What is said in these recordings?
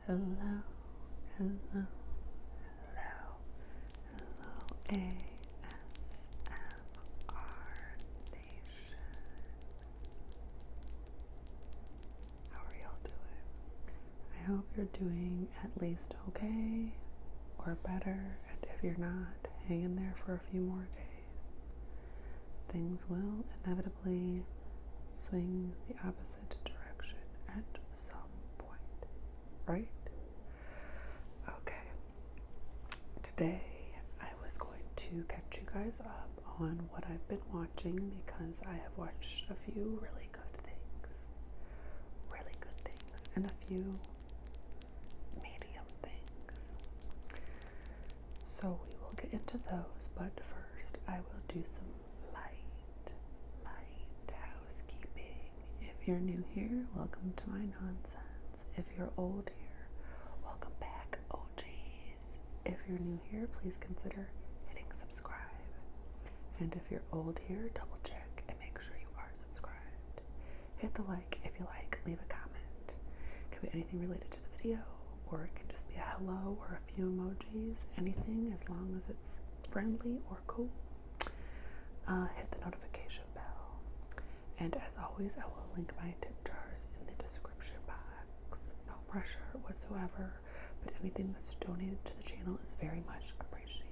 Hello, hello, hello, hello, ASMR Nation. How are y'all doing? I hope you're doing at least okay or better, and if you're not, hang in there for a few more days. Things will inevitably swing the opposite direction at some point, right? Okay. Today, I was going to catch you guys up on what I've been watching because I have watched a few really good things, and a few medium things. So we will get into those, but first I will do some light housekeeping. If you're new here, welcome to my nonsense. If you're old here, welcome back, OGs. If you're new here, please consider hitting subscribe. And if you're old here, double check and make sure you are subscribed. Hit the like if you like, leave a comment. It could be anything related to the video, or it can just be a hello or a few emojis, anything as long as it's friendly or cool. Hit the notification bell. And as always, I will link my tip jars in the description box. No pressure whatsoever, but anything that's donated to the channel is very much appreciated.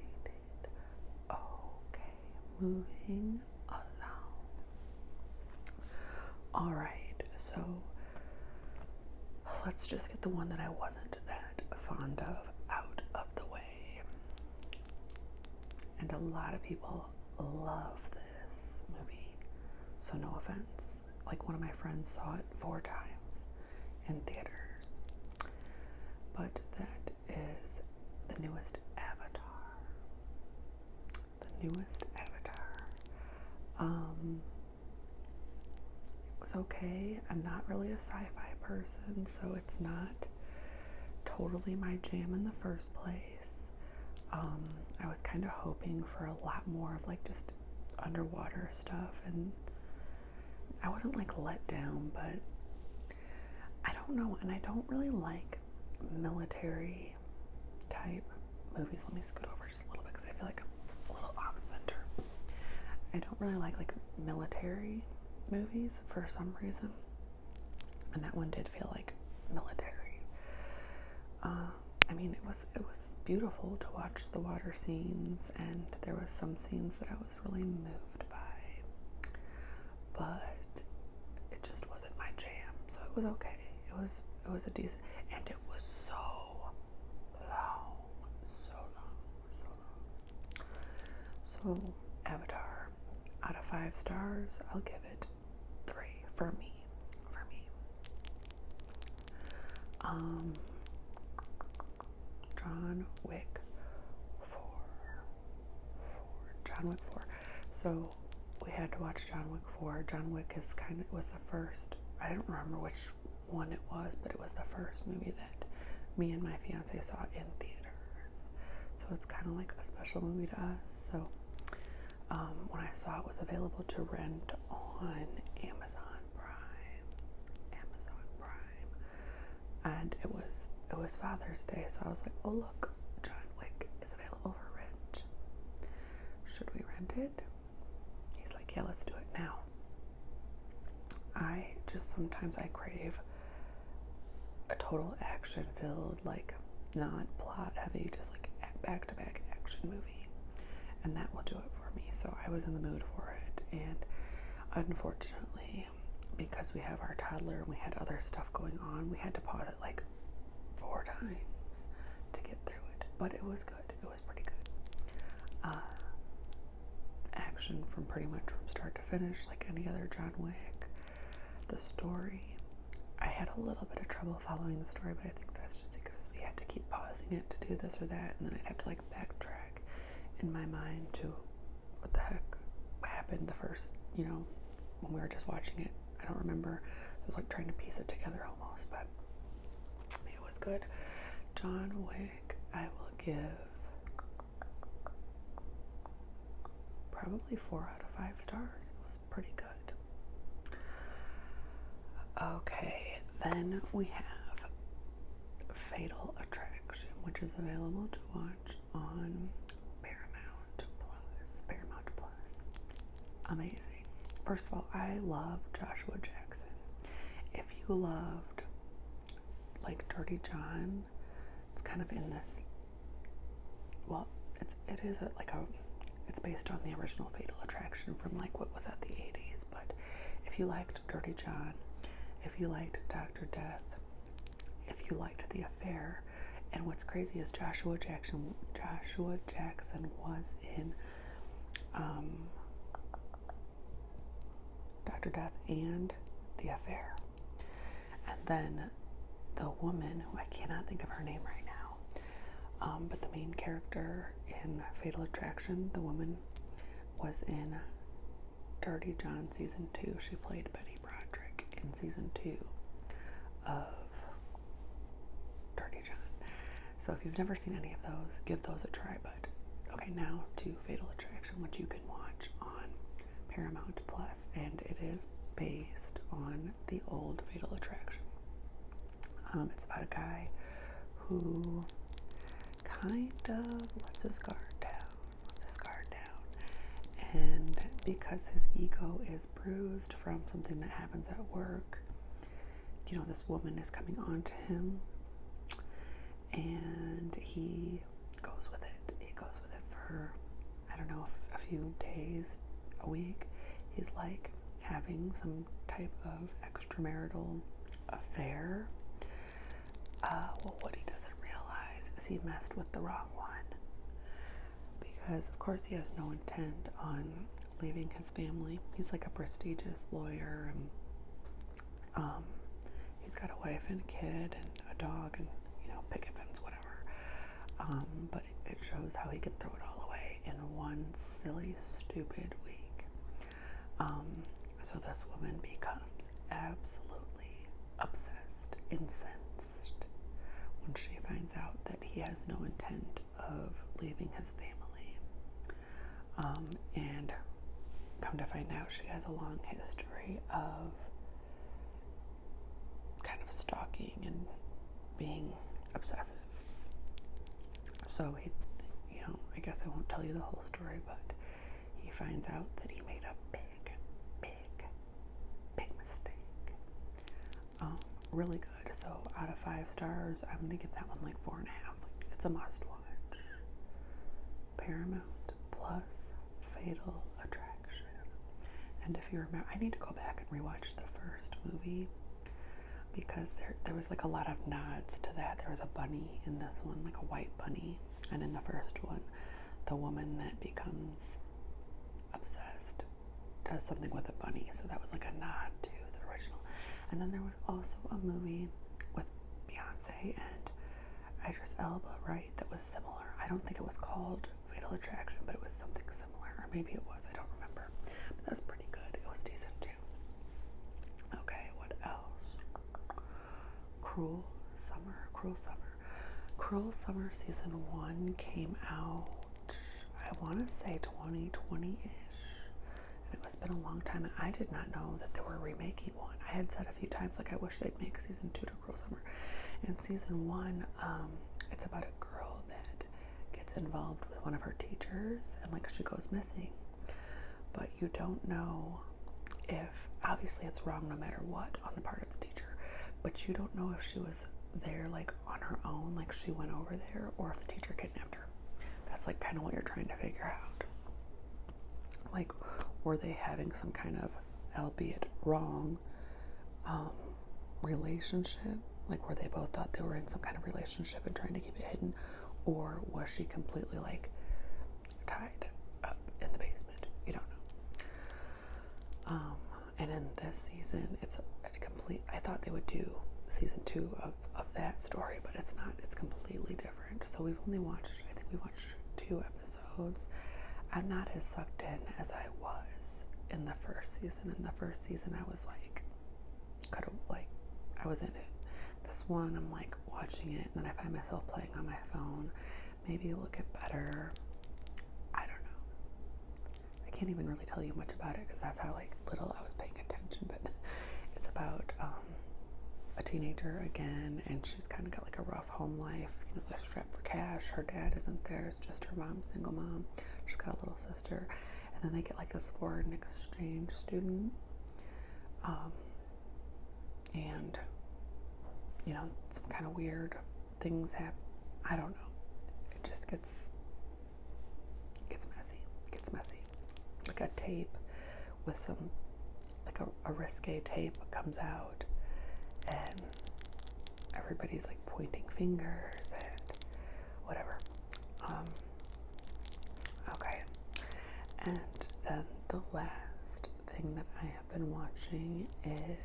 Okay, moving along. Alright, so let's just get the one that I wasn't that fond of out of the way. And a lot of people love this movie, so no offense. Like, one of my friends saw it 4 times in theaters. But that is the newest Avatar. It was okay. I'm not really a sci-fi person, so it's not totally my jam in the first place. I was kind of hoping for a lot more of like just underwater stuff, and I wasn't like let down, but I don't know, and I don't really like military type movies. Let me scoot over just a little bit because I feel like I'm a little off center. I don't really like military movies for some reason, and that one did feel like military. I mean, it was beautiful to watch the water scenes, and there was some scenes that I was really moved by, but it just wasn't my jam. So it was okay. It was a decent, and it was so long. So Avatar, out of 5 stars, I'll give it 3 for me. John Wick 4. So we had to watch John Wick 4. John Wick was the first, I don't remember which one it was, but it was the first movie that me and my fiance saw in theaters. So it's kind of like a special movie to us. So when I saw it was available to rent on Amazon Prime, and it was Father's Day, so I was like, oh look, John Wick is available for rent. Should we rent it? He's like, yeah, let's do it now. Sometimes I crave a total action-filled, like, not plot-heavy, just like back-to-back action movie, and that will do it for me. So I was in the mood for it, and unfortunately, because we have our toddler and we had other stuff going on, we had to pause it like 4 times to get through it, but it was good. It was pretty good. Action from pretty much from start to finish, like any other John Wick. The story, I had a little bit of trouble following the story, but I think that's just because we had to keep pausing it to do this or that, and then I'd have to like backtrack in my mind to what the heck happened the first, when we were just watching it. I don't remember. It was like trying to piece it together almost, but it was good. John Wick, I will give probably 4 out of 5 stars. It was pretty good. Okay, then we have Fatal Attraction, which is available to watch on Paramount Plus. Paramount Plus. Amazing. First of all, I love Joshua Jackson. If you loved like Dirty John, it's kind of in this, well, it's based on the original Fatal Attraction from like what was that, the 80s. But if you liked Dirty John, if you liked Dr. Death, if you liked The Affair, and what's crazy is Joshua Jackson was in Dr. Death and The Affair. And then the woman, who I cannot think of her name right now, but the main character in Fatal Attraction, the woman, was in Dirty John season 2. She played Betty Broderick in season 2 of Dirty John. So if you've never seen any of those, give those a try. But okay, now to Fatal Attraction, which you can watch on Paramount Plus, and it is based on the old Fatal Attraction. It's about a guy who kind of lets his guard down, and because his ego is bruised from something that happens at work, you know, this woman is coming on to him, and he goes with it. He goes with it for, I don't know, a few days, a week. He's like having some type of extramarital affair. Well, what he doesn't realize is he messed with the wrong one, because of course he has no intent on leaving his family. He's like a prestigious lawyer, and he's got a wife and a kid and a dog and, you know, picket fence, whatever. But it shows how he can throw it all away in one silly, stupid week. So this woman becomes absolutely obsessed, incensed, when she finds out that he has no intent of leaving his family. And come to find out, she has a long history of kind of stalking and being obsessive. So he, you know, I guess I won't tell you the whole story, but he finds out that he made a big mistake. Really good. So out of 5 stars, I'm gonna give that one like 4.5. Like, it's a must watch. Paramount Plus, Fatal Attraction. And if you remember, I need to go back and rewatch the first movie, because there was like a lot of nods to that. There was a bunny in this one, like a white bunny, and in the first one, the woman that becomes obsessed does something with a bunny. So that was like a nod to the original. And then there was also a movie with Beyonce and Idris Elba, right, that was similar. I don't think it was called Fatal Attraction, but it was something similar, or maybe it was, I don't remember. But that's pretty good. It was decent too. Okay, what else? Cruel Summer season 1 came out, I want to say 2020-ish. And it's been a long time, and I did not know that they were remaking one. I had said a few times, like, I wish they'd make season 2 to Cruel Summer. In season 1, it's about a girl that gets involved with one of her teachers, and like she goes missing. But you don't know if, obviously it's wrong no matter what on the part of the teacher, but you don't know if she was there like on her own, like she went over there, or if the teacher kidnapped her. That's like kind of what you're trying to figure out. Like, were they having some kind of, albeit wrong, relationship? Like, were they both thought they were in some kind of relationship and trying to keep it hidden? Or was she completely like tied up in the basement? You don't know. And in this season, it's a complete, I thought they would do season 2 of that story, but it's not. It's completely different. So we've only watched, I think we watched 2 episodes. I'm not as sucked in as I was in the first season. In the first season, I was like, I was in it. This one, I'm like watching it, and then I find myself playing on my phone. Maybe it will get better. I don't know. I can't even really tell you much about it, because that's how like little I was paying attention. But it's about a teenager again, and she's kind of got like a rough home life. You know, they're strapped for cash. Her dad isn't there. It's just her mom, single mom. She's got a little sister. And then they get like this foreign exchange student. And, you know, some kind of weird things happen. I don't know. It just gets messy. It gets messy. Like a tape with some, like a risque tape comes out, and everybody's like pointing fingers and whatever. Okay. And then the last thing that I have been watching is,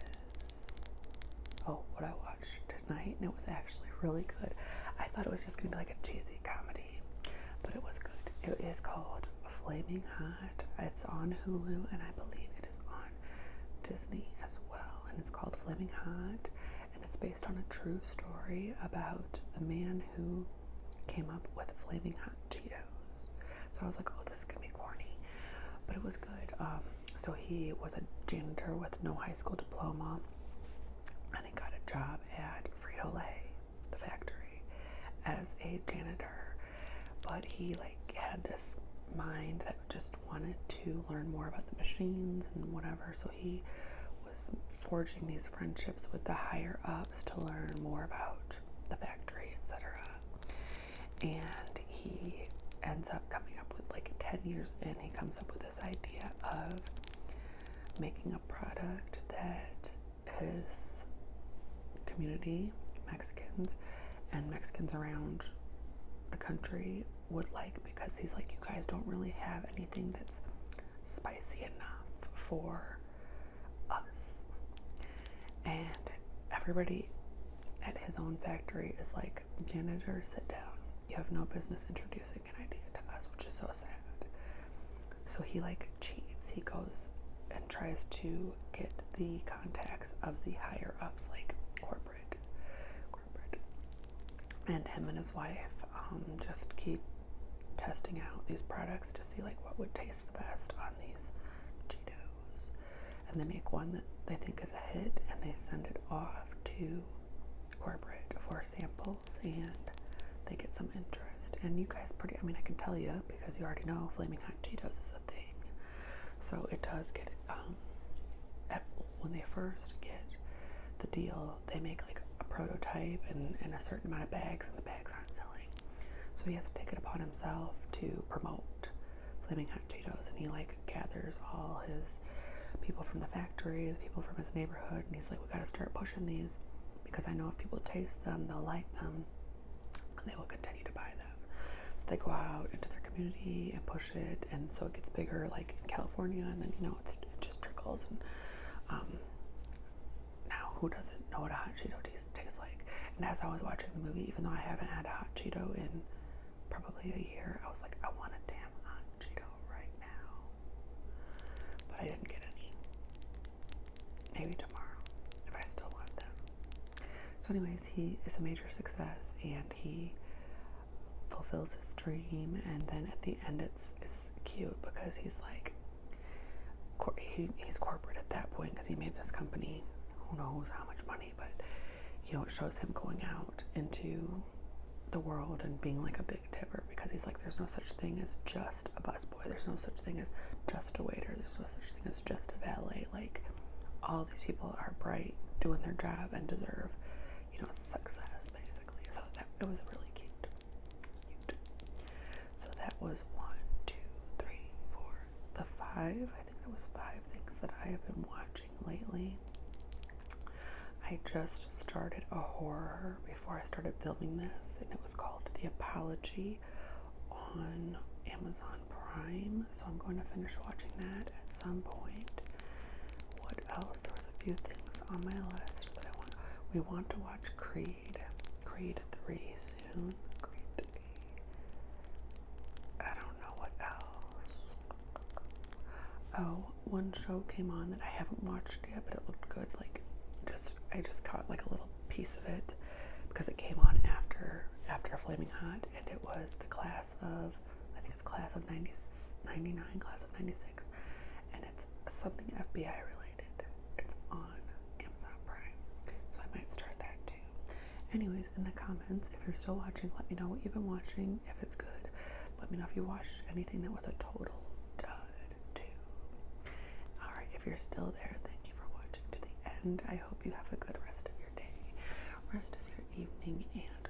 what I watched tonight, and it was actually really good. I thought it was just going to be like a cheesy comedy, but it was good. It is called Flaming Hot. It's on Hulu, and I believe it is on Disney as well, and it's called Flaming Hot, and it's based on a true story about the man who came up with Flaming Hot Cheetos. So I was like, oh, this is going to be corny, but it was good. So he was a janitor with no high school diploma, and he got a job at Frito-Lay, the factory, as a janitor. But he like had this mind that just wanted to learn more about the machines and whatever. So he was forging these friendships with the higher ups to learn more about the factory, etc. And he ends up coming up with, like 10 years in, he comes up with this idea of making a product that his community, Mexicans around the country would like, because he's like, you guys don't really have anything that's spicy enough for us. And everybody at his own factory is like, janitor, sit down. You have no business introducing an idea to us, which is so sad. So he like cheats. He goes and tries to get the contacts of the higher ups, like corporate. And him and his wife just keep testing out these products to see like what would taste the best on these Cheetos. And they make one that they think is a hit, and they send it off to corporate for samples, and they get some interest. And you guys I can tell you, because you already know Flaming Hot Cheetos is a thing. So it does get, when they first get the deal, they make like a prototype and a certain amount of bags, and the bags aren't selling. So he has to take it upon himself to promote Flaming Hot Cheetos, and he like gathers all his people from the factory, the people from his neighborhood, and he's like, we gotta start pushing these, because I know if people taste them, they'll like them, and they will continue to buy them. So they go out into their community and push it, and so it gets bigger, like in California, and then, you know, it just trickles. And now who doesn't know what a hot Cheeto tastes like? And as I was watching the movie, even though I haven't had a hot Cheeto in probably a year, I was like, I want a damn hot Cheeto right now. But I didn't get any. Maybe tomorrow, if I still want them. So anyways, he is a major success, and he fulfills his dream. And then at the end, it's cute, because he's like, he's corporate at that point, because he made this company, who knows how much money, but you know, it shows him going out into the world and being like a big tipper, because he's like, there's no such thing as just a busboy, there's no such thing as just a waiter, there's no such thing as just a valet. Like, all these people are bright, doing their job, and deserve, you know, success, basically. So that, it was really cute. So that was 1, 2, 3, 4, the 5, I think that was 5 things that I have been watching lately. I just started a horror before I started filming this, and it was called The Apology on Amazon Prime. So I'm going to finish watching that at some point. What else? There was a few things on my list that I want. We want to watch Creed 3 soon. Creed 3. I don't know what else. Oh, one show came on that I haven't watched yet, but it looked good. Like, I just caught like a little piece of it, because it came on after Flaming Hot, and it was the class of 99, class of 96, and it's something FBI related. It's on Amazon Prime, so I might start Anyways, in the comments, if you're still watching, let me know what you've been watching. If it's good, let me know if you watched anything that was a total dud too. Alright, if you're still there, thank you for watching to the end. I hope you have a good rest of your day, rest of your evening, and